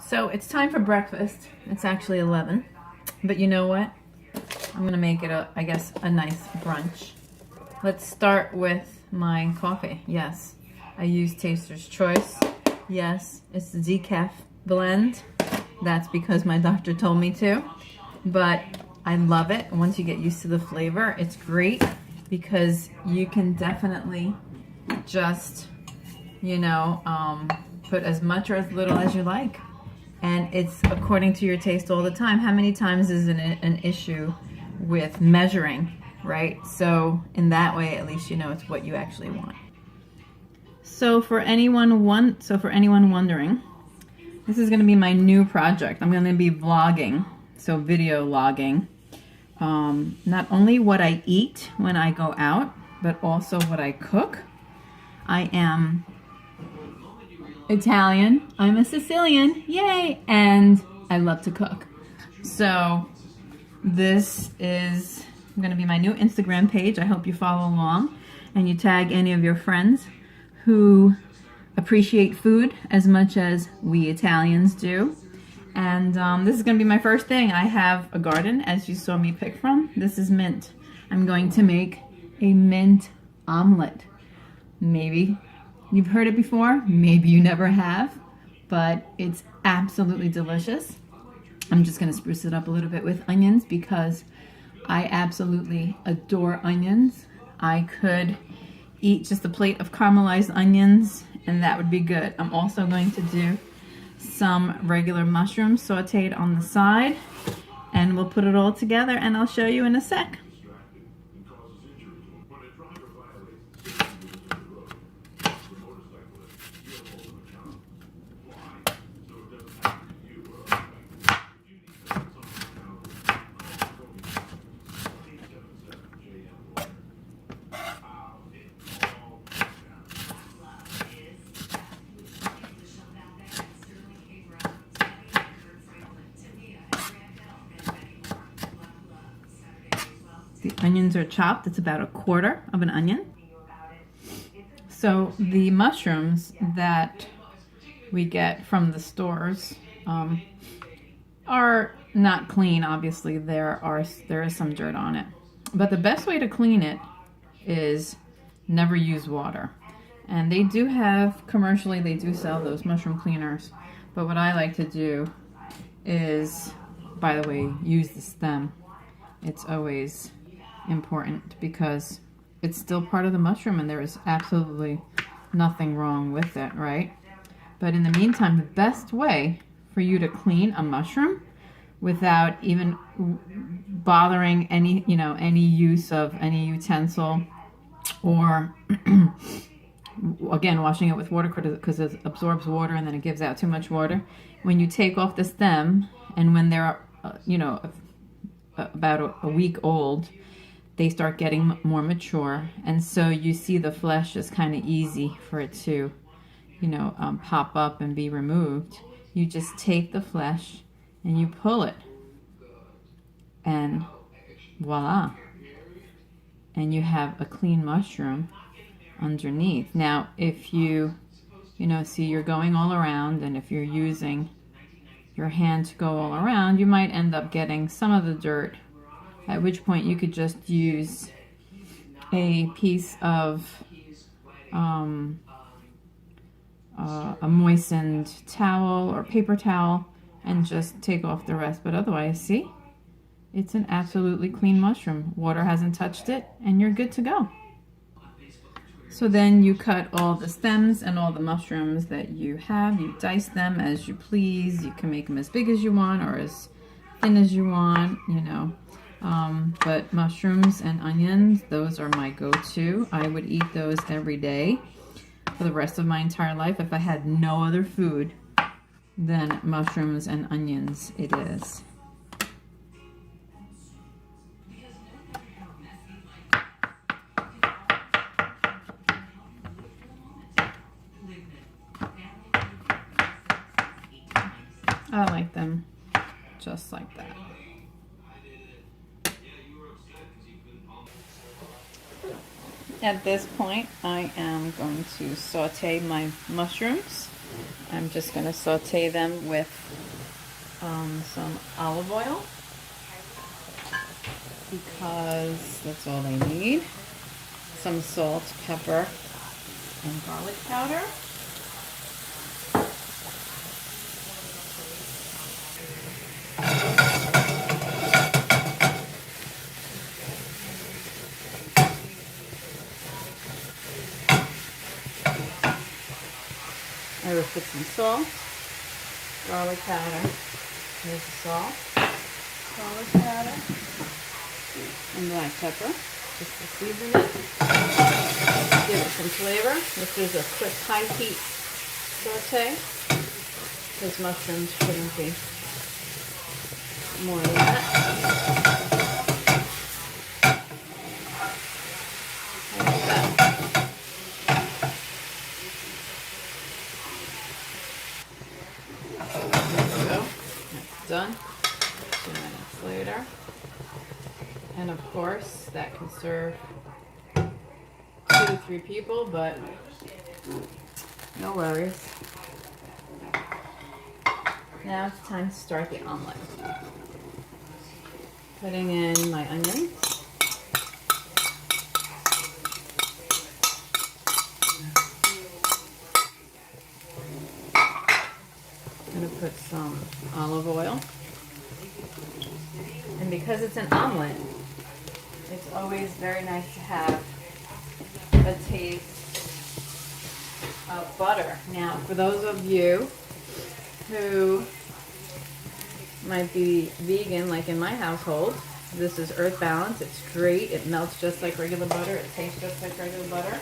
So it's time for breakfast. It's actually 11, but you know what? I'm gonna make it I guess a nice brunch. Let's start with my coffee. Yes, I use Taster's Choice. Yes, it's the decaf blend. That's because my doctor told me to, but I love it. Once you get used to the flavor, it's great because you can definitely just, put as much or as little as you like. And it's according to your taste all the time. How many times is an issue with measuring, right? So in that way, at least you know it's what you actually want. So for anyone wondering, this is going to be my new project. I'm going to be vlogging, so video logging. Not only what I eat when I go out, but also what I cook. I am Italian. I'm a Sicilian. Yay! And I love to cook. So this is going to be my new Instagram page. I hope you follow along and you tag any of your friends who appreciate food as much as we Italians do. And this is going to be my first thing. I have a garden, as you saw me pick from. This is mint. I'm going to make a mint omelet. Maybe you've heard it before, maybe you never have, but it's absolutely delicious. I'm just going to spruce it up a little bit with onions because I absolutely adore onions. I could eat just a plate of caramelized onions and that would be good. I'm also going to do some regular mushrooms sauteed on the side, and we'll put it all together and I'll show you in a sec. The onions are chopped. It's about 1/4 of an onion. So the mushrooms that we get from the stores are not clean. Obviously, there is some dirt on it. But the best way to clean it is never use water. And they do have, commercially, they do sell those mushroom cleaners. But what I like to do is, by the way, use the stem. It's always important because it's still part of the mushroom and there is absolutely nothing wrong with it, right? But in the meantime, the best way for you to clean a mushroom without even bothering any use of any utensil or again washing it with water because it absorbs water and then it gives out too much water. When you take off the stem and when they're about a week old, they start getting more mature, and so you see the flesh is kind of easy for it to pop up and be removed. You just take the flesh and you pull it and voila, and you have a clean mushroom underneath. Now if you see you're going all around, and if you're using your hand to go all around, you might end up getting some of the dirt, at which point you could just use a piece of a moistened towel or paper towel and just take off the rest. But otherwise, see, it's an absolutely clean mushroom. Water hasn't touched it and you're good to go. So then you cut all the stems and all the mushrooms that you have. You dice them as you please. You can make them as big as you want or as thin as you want, but mushrooms and onions, those are my go-to. I would eat those every day for the rest of my entire life. If I had no other food, then mushrooms and onions it is. I like them just like that. At this point, I am going to saute my mushrooms I'm just going to saute them with some olive oil because that's all they need. Some salt, pepper, and garlic powder. I will put some salt, garlic powder, here's the salt, garlic powder, and black pepper, just to season it. Give it some flavor. This is a quick high heat saute, because mushrooms shouldn't be more than that. Done. 2 minutes later. And of course, that can serve 2 to 3 people, but no worries. Now it's time to start the omelet. Putting in my onions. I'm going to put some olive oil. And because it's an omelet, it's always very nice to have a taste of butter. Now, for those of you who might be vegan, like in my household, this is Earth Balance. It's great. It melts just like regular butter. It tastes just like regular butter.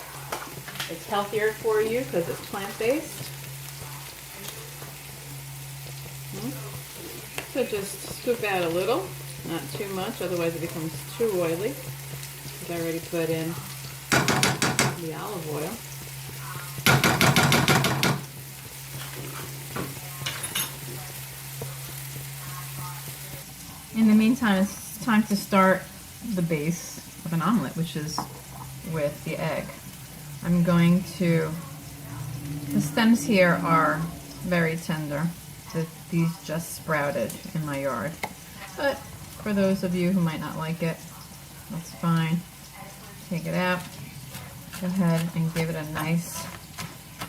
It's healthier for you because it's plant-based. So just scoop out a little, not too much, otherwise it becomes too oily. Because I already put in the olive oil. In the meantime, it's time to start the base of an omelet, which is with the egg. I'm going to, the stems here are very tender. These just sprouted in my yard. But for those of you who might not like it, that's fine. Take it out. Go ahead and give it a nice,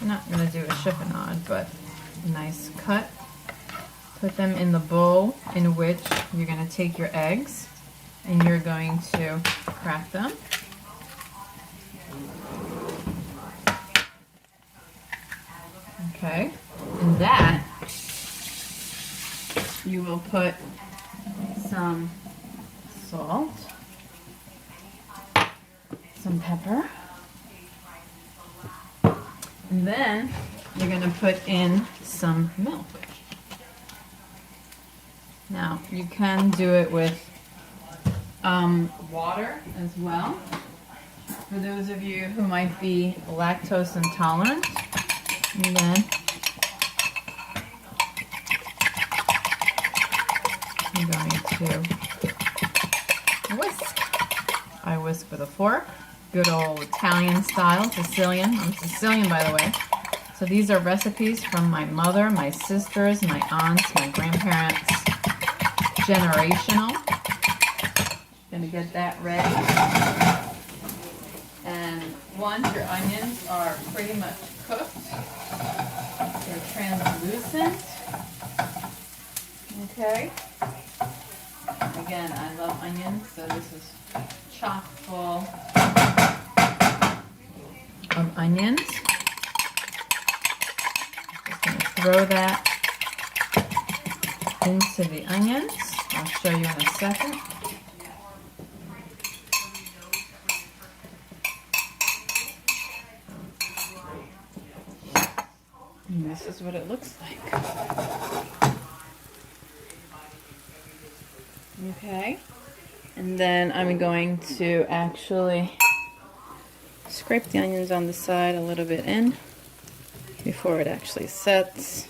I'm not going to do a chiffonade, but a nice cut. Put them in the bowl in which you're going to take your eggs and you're going to crack them. Okay, and that you will put some salt, some pepper, and then you're going to put in some milk. Now, you can do it with water as well. For those of you who might be lactose intolerant, and then I'm going to whisk. I whisk with a fork, good old Italian style, Sicilian. I'm Sicilian, by the way. So these are recipes from my mother, my sisters, my aunts, my grandparents. Generational. Gonna get that ready. And once your onions are pretty much cooked, they're translucent. Okay. Again, I love onions, so this is chock full of onions. Just gonna throw that into the onions. I'll show you in a second. And this is what it looks like. Okay. And then I'm going to actually scrape the onions on the side a little bit in before it actually sets.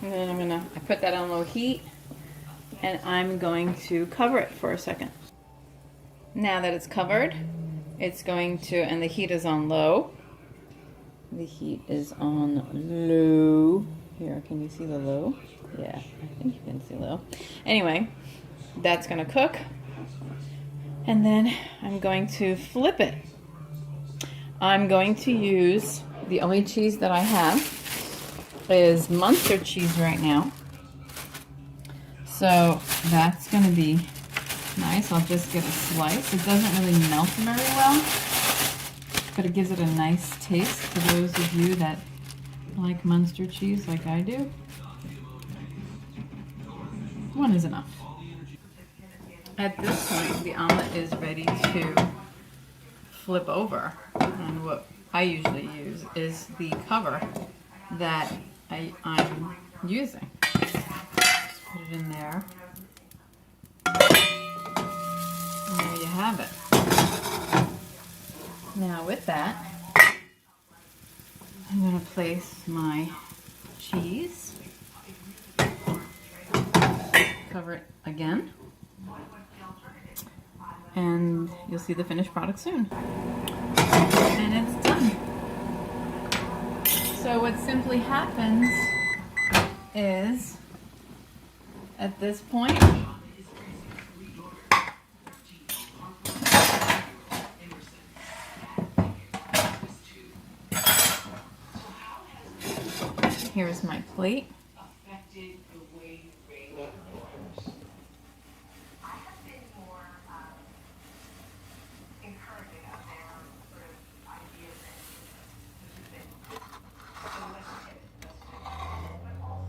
And then I put that on low heat and I'm going to cover it for a second. Now that it's covered, it's going to, and the heat is on low. The heat is on low. Here, can you see the low? Yeah, I think you can see low. Anyway, that's gonna cook. And then I'm going to flip it. I'm going to use, the only cheese that I have is Munster cheese right now. So that's gonna be nice. I'll just get a slice. It doesn't really melt very well, but it gives it a nice taste for those of you that like Munster cheese like I do. One is enough. At this point, the omelet is ready to flip over. And what I usually use is the cover that I'm using. Just put it in there. And there you have it. Now with that, I'm going to place my cheese. Cover it again. And you'll see the finished product soon. And it's done. So what simply happens is, at this point, here's my plate.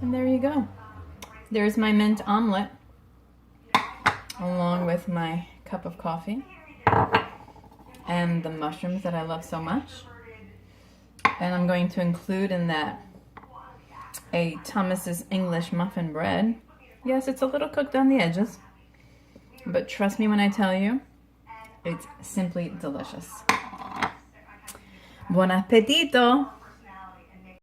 And there you go. There's my mint omelet, along with my cup of coffee and the mushrooms that I love so much. And I'm going to include in that a Thomas's English muffin bread. Yes, it's a little cooked on the edges, but trust me when I tell you, it's simply delicious. Buon appetito!